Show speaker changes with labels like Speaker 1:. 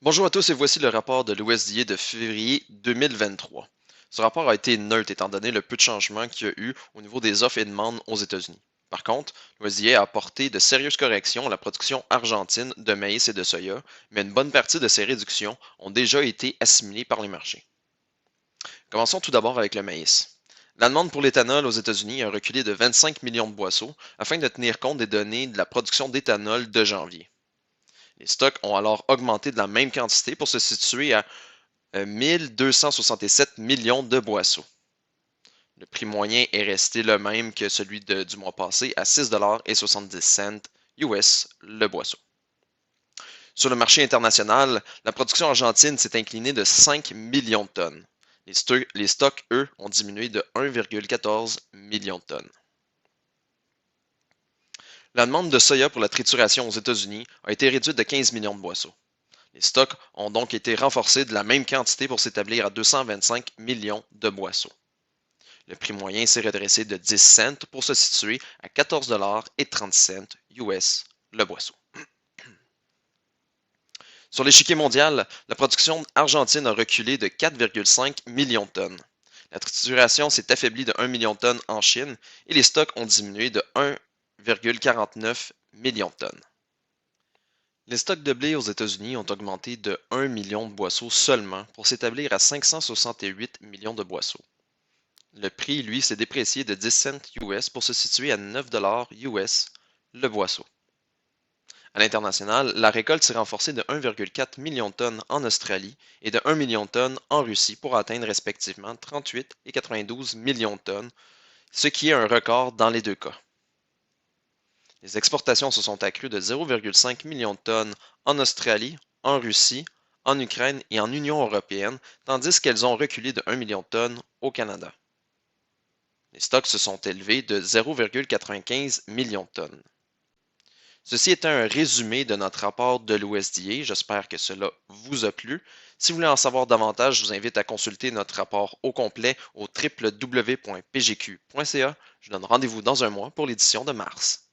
Speaker 1: Bonjour à tous et voici le rapport de l'USDA de février 2023. Ce rapport a été neutre étant donné le peu de changements qu'il y a eu au niveau des offres et demandes aux États-Unis. Par contre, l'USDA a apporté de sérieuses corrections à la production argentine de maïs et de soya, mais une bonne partie de ces réductions ont déjà été assimilées par les marchés. Commençons tout d'abord avec le maïs. La demande pour l'éthanol aux États-Unis a reculé de 25 millions de boisseaux afin de tenir compte des données de la production d'éthanol de janvier. Les stocks ont alors augmenté de la même quantité pour se situer à 1267 millions de boisseaux. Le prix moyen est resté le même que celui du mois passé à 6,70$ US le boisseau. Sur le marché international, la production argentine s'est inclinée de 5 millions de tonnes. Les stocks, eux, ont diminué de 1,14 million de tonnes. La demande de soya pour la trituration aux États-Unis a été réduite de 15 millions de boisseaux. Les stocks ont donc été renforcés de la même quantité pour s'établir à 225 millions de boisseaux. Le prix moyen s'est redressé de 10 cents pour se situer à 14,30$ US le boisseau. Sur l'échiquier mondial, la production argentine a reculé de 4,5 millions de tonnes. La trituration s'est affaiblie de 1 million de tonnes en Chine et les stocks ont diminué de 1,49 million de tonnes. Les stocks de blé aux États-Unis ont augmenté de 1 million de boisseaux seulement pour s'établir à 568 millions de boisseaux. Le prix, lui, s'est déprécié de 10 cents US pour se situer à 9$ US le boisseau. À l'international, la récolte s'est renforcée de 1,4 million de tonnes en Australie et de 1 million de tonnes en Russie pour atteindre respectivement 38 et 92 millions de tonnes, ce qui est un record dans les deux cas. Les exportations se sont accrues de 0,5 million de tonnes en Australie, en Russie, en Ukraine et en Union européenne, tandis qu'elles ont reculé de 1 million de tonnes au Canada. Les stocks se sont élevés de 0,95 millions de tonnes. Ceci est un résumé de notre rapport de l'USDA. J'espère que cela vous a plu. Si vous voulez en savoir davantage, je vous invite à consulter notre rapport au complet au www.pgq.ca. Je donne rendez-vous dans un mois pour l'édition de mars.